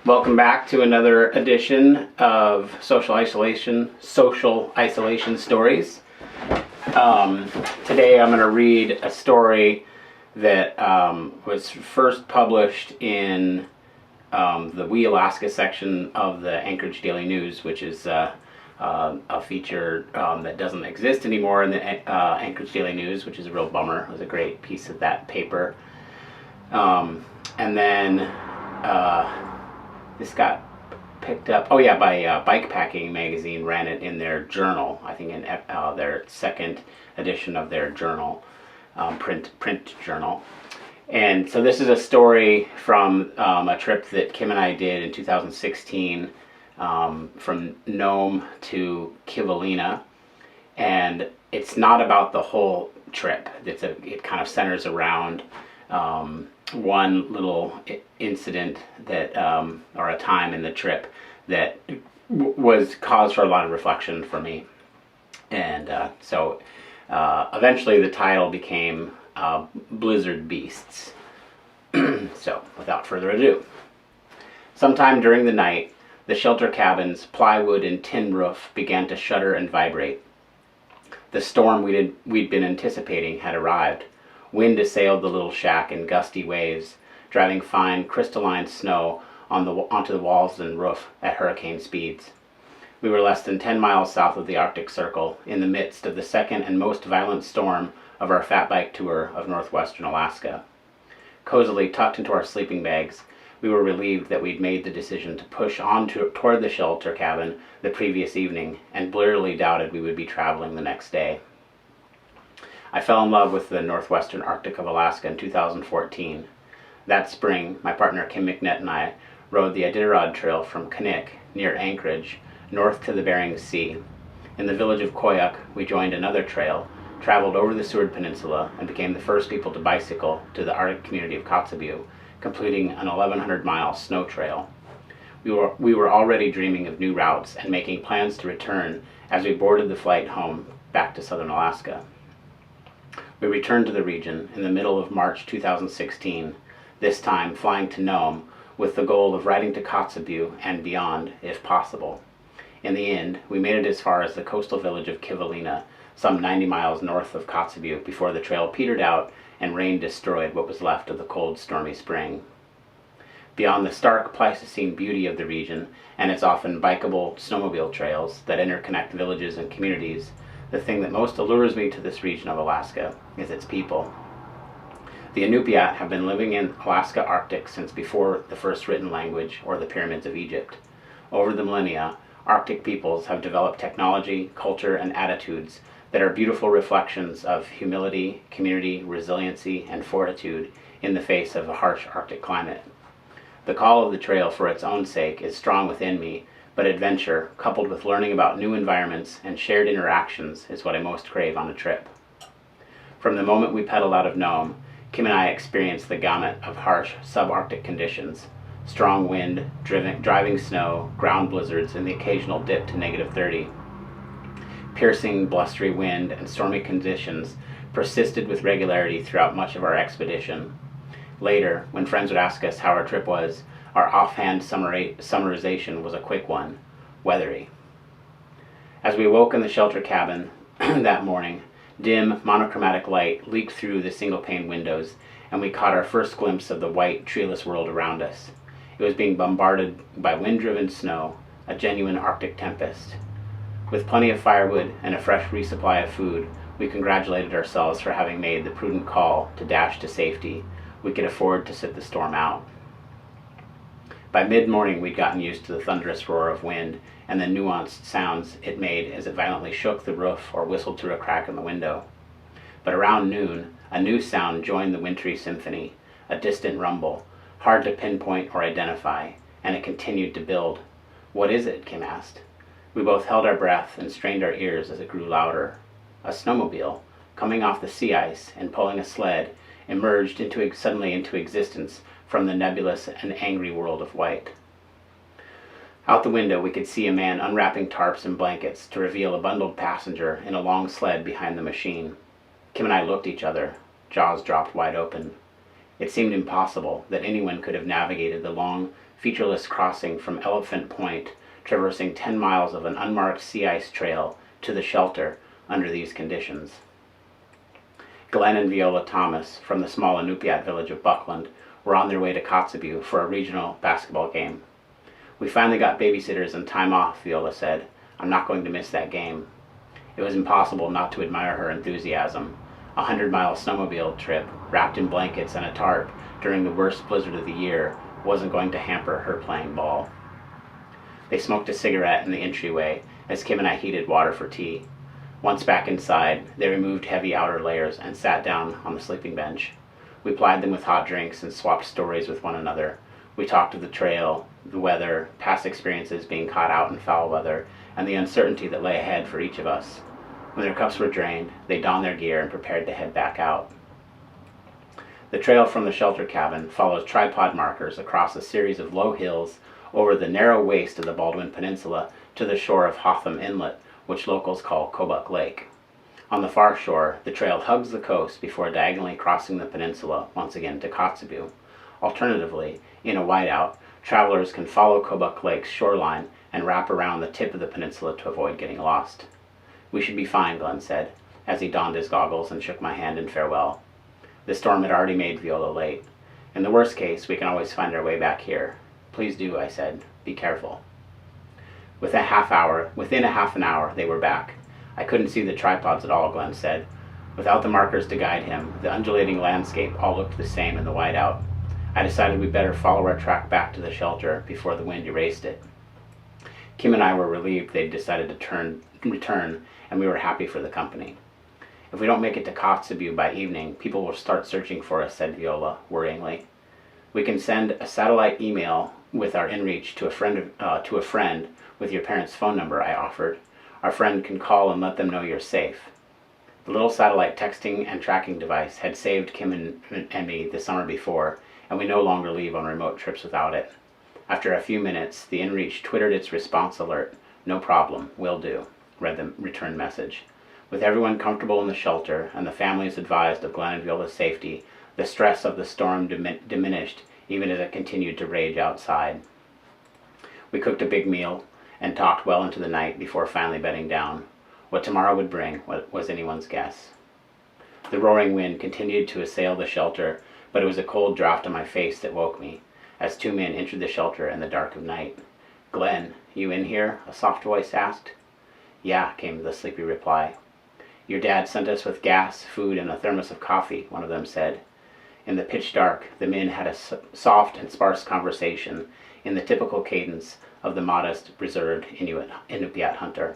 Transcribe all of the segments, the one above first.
Welcome back to another edition of Social Isolation Stories. Today I'm going to read a story that was first published in the We Alaska section of the Anchorage Daily News, which is a feature that doesn't exist anymore in the Anchorage Daily News, which is a real bummer. It was a great piece of that paper. And then this got picked up, by Bikepacking magazine. Ran it in their journal, I think in their second edition of their journal, print journal. And so this is a story from a trip that Kim and I did in 2016 from Nome to Kivalina. And it's not about the whole trip. It kind of centers around one little incident that, or a time in the trip that was cause for a lot of reflection for me. And so eventually the title became Blizzard Beasts. So without further ado, sometime during the night, the shelter cabin's plywood and tin roof began to shudder and vibrate. The storm we'd been anticipating had arrived. Wind assailed the little shack in gusty waves, driving fine, crystalline snow onto the walls and roof at hurricane speeds. We were less than 10 miles south of the Arctic Circle, in the midst of the second and most violent storm of our fat bike tour of northwestern Alaska. Cozily tucked into our sleeping bags, we were relieved that we'd made the decision to push on toward the shelter cabin the previous evening, and blearily doubted we would be traveling the next day. I fell in love with the northwestern Arctic of Alaska in 2014. That spring, my partner Kim McNett and I rode the Iditarod Trail from Knik, near Anchorage, north to the Bering Sea. In the village of Koyuk, we joined another trail, traveled over the Seward Peninsula, and became the first people to bicycle to the Arctic community of Kotzebue, completing an 1,100-mile snow trail. We were already dreaming of new routes and making plans to return as we boarded the flight home back to southern Alaska. We returned to the region in the middle of March 2016, this time flying to Nome with the goal of riding to Kotzebue and beyond, if possible. In the end, we made it as far as the coastal village of Kivalina, some 90 miles north of Kotzebue, before the trail petered out and rain destroyed what was left of the cold, stormy spring. Beyond the stark Pleistocene beauty of the region and its often bikeable snowmobile trails that interconnect villages and communities, the thing that most allures me to this region of Alaska is its people. The Inupiat have been living in Alaska Arctic since before the first written language or the pyramids of Egypt. Over the millennia, Arctic peoples have developed technology, culture, and attitudes that are beautiful reflections of humility, community, resiliency, and fortitude in the face of a harsh Arctic climate. The call of the trail for its own sake is strong within me, but adventure, coupled with learning about new environments and shared interactions, is what I most crave on a trip. From the moment we pedaled out of Nome, Kim and I experienced the gamut of harsh subarctic conditions: strong wind, driving snow, ground blizzards, and the occasional dip to -30. Piercing, blustery wind and stormy conditions persisted with regularity throughout much of our expedition. Later, when friends would ask us how our trip was, our offhand summarization was a quick one: weathery. As we awoke in the shelter cabin that morning, dim, monochromatic light leaked through the single-pane windows, and we caught our first glimpse of the white, treeless world around us. It was being bombarded by wind-driven snow, a genuine Arctic tempest. With plenty of firewood and a fresh resupply of food, we congratulated ourselves for having made the prudent call to dash to safety. We could afford to sit the storm out. By mid-morning, we'd gotten used to the thunderous roar of wind and the nuanced sounds it made as it violently shook the roof or whistled through a crack in the window. But around noon, a new sound joined the wintry symphony, a distant rumble, hard to pinpoint or identify, and it continued to build. "What is it?" Kim asked. We both held our breath and strained our ears as it grew louder. A snowmobile, coming off the sea ice and pulling a sled, emerged suddenly into existence from the nebulous and angry world of white. Out the window, we could see a man unwrapping tarps and blankets to reveal a bundled passenger in a long sled behind the machine. Kim and I looked at each other, jaws dropped wide open. It seemed impossible that anyone could have navigated the long, featureless crossing from Elephant Point, traversing 10 miles of an unmarked sea ice trail to the shelter under these conditions. Glenn and Viola Thomas, from the small Inupiat village of Buckland, were on their way to Kotzebue for a regional basketball game. "We finally got babysitters and time off," Viola said. "I'm not going to miss that game." It was impossible not to admire her enthusiasm. A 100-mile snowmobile trip, wrapped in blankets and a tarp during the worst blizzard of the year, wasn't going to hamper her playing ball. They smoked a cigarette in the entryway as Kim and I heated water for tea. Once back inside, they removed heavy outer layers and sat down on the sleeping bench. We plied them with hot drinks and swapped stories with one another. We talked of the trail, the weather, past experiences being caught out in foul weather, and the uncertainty that lay ahead for each of us. When their cups were drained, they donned their gear and prepared to head back out. The trail from the shelter cabin follows tripod markers across a series of low hills over the narrow waist of the Baldwin Peninsula to the shore of Hotham Inlet, which locals call Kobuk Lake. On the far shore, the trail hugs the coast before diagonally crossing the peninsula once again to Kotzebue. Alternatively, in a whiteout, travelers can follow Kobuk Lake's shoreline and wrap around the tip of the peninsula to avoid getting lost. "We should be fine," Glenn said, as he donned his goggles and shook my hand in farewell. The storm had already made Viola late. "In the worst case, we can always find our way back here." "Please do," I said. "Be careful." Within a half an hour, they were back. "I couldn't see the tripods at all," Glenn said. Without the markers to guide him, the undulating landscape all looked the same in the whiteout. I decided we'd better follow our track back to the shelter before the wind erased it. Kim and I were relieved they'd decided to return, and we were happy for the company. "If we don't make it to Kotzebue by evening, people will start searching for us," said Viola, worryingly. "We can send a satellite email with our inReach to a friend with your parents' phone number," I offered. "Our friend can call and let them know you're safe." The little satellite texting and tracking device had saved Kim and me the summer before, and we no longer leave on remote trips without it. After a few minutes, the inReach twittered its response alert. "No problem, will do," read the return message. With everyone comfortable in the shelter and the families advised of Glenn and Viola's safety, the stress of the storm diminished even as it continued to rage outside. We cooked a big meal and talked well into the night before finally bedding down. What tomorrow would bring was anyone's guess. The roaring wind continued to assail the shelter, but it was a cold draft on my face that woke me, as two men entered the shelter in the dark of night. "Glenn, you in here?" a soft voice asked. "Yeah," came the sleepy reply. "Your dad sent us with gas, food, and a thermos of coffee," one of them said. In the pitch dark, the men had a soft and sparse conversation in the typical cadence of the modest, reserved Inupiat hunter.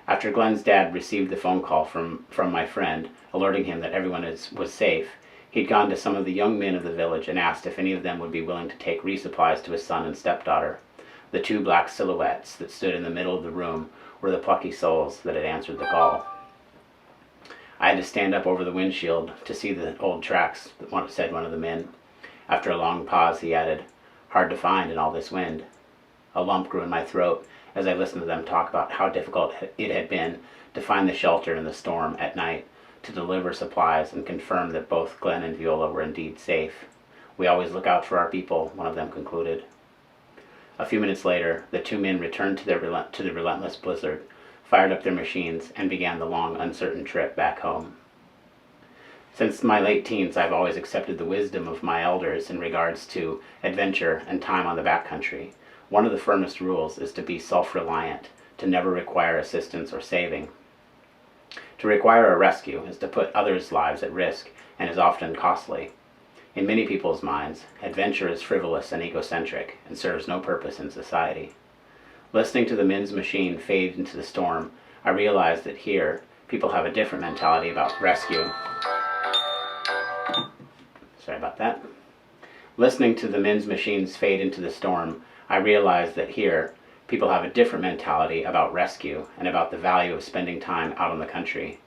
After Glenn's dad received the phone call from my friend, alerting him that everyone was safe, he'd gone to some of the young men of the village and asked if any of them would be willing to take resupplies to his son and stepdaughter. The two black silhouettes that stood in the middle of the room were the plucky souls that had answered the call. "I had to stand up over the windshield to see the old tracks," said one of the men. After a long pause, he added, "Hard to find in all this wind." A lump grew in my throat as I listened to them talk about how difficult it had been to find the shelter in the storm at night, to deliver supplies and confirm that both Glenn and Viola were indeed safe. "We always look out for our people," one of them concluded. A few minutes later, the two men returned to the relentless blizzard, fired up their machines, and began the long, uncertain trip back home. Since my late teens, I've always accepted the wisdom of my elders in regards to adventure and time on the backcountry. One of the firmest rules is to be self-reliant, to never require assistance or saving. To require a rescue is to put others' lives at risk and is often costly. In many people's minds, adventure is frivolous and egocentric and serves no purpose in society. Listening to the men's machine fade into the storm, I realized that here, people have a different mentality about rescue. Sorry about that. Listening to the men's machines fade into the storm, I realized that here, people have a different mentality about rescue and about the value of spending time out on the country.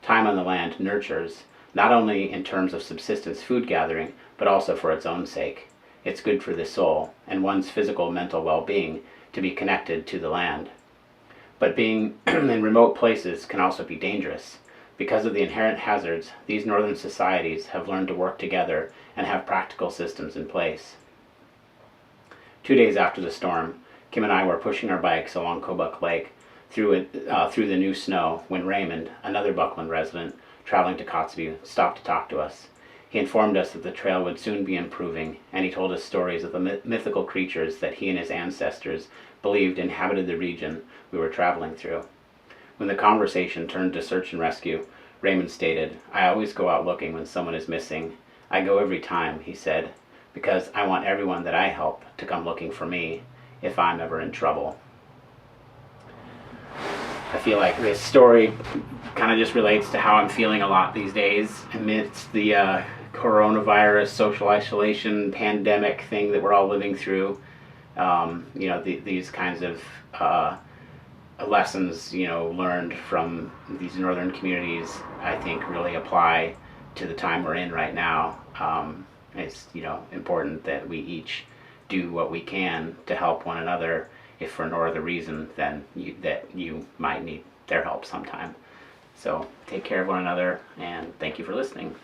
Time on the land nurtures, not only in terms of subsistence food gathering, but also for its own sake. It's good for the soul and one's physical mental well-being to be connected to the land. But being in remote places can also be dangerous. Because of the inherent hazards, these northern societies have learned to work together and have practical systems in place. 2 days after the storm, Kim and I were pushing our bikes along Kobuk Lake through the new snow when Raymond, another Buckland resident traveling to Kotzebue, stopped to talk to us. He informed us that the trail would soon be improving, and he told us stories of the mythical creatures that he and his ancestors believed inhabited the region we were traveling through. When the conversation turned to search and rescue, Raymond stated, "I always go out looking when someone is missing. I go every time," he said, "because I want everyone that I help to come looking for me if I'm ever in trouble." I feel like this story kind of just relates to how I'm feeling a lot these days amidst the coronavirus, social isolation, pandemic thing that we're all living through. These kinds of lessons, learned from these northern communities, I think really apply to the time we're in right now. It's, important that we each do what we can to help one another, if for no other reason than that you might need their help sometime. So take care of one another, and thank you for listening.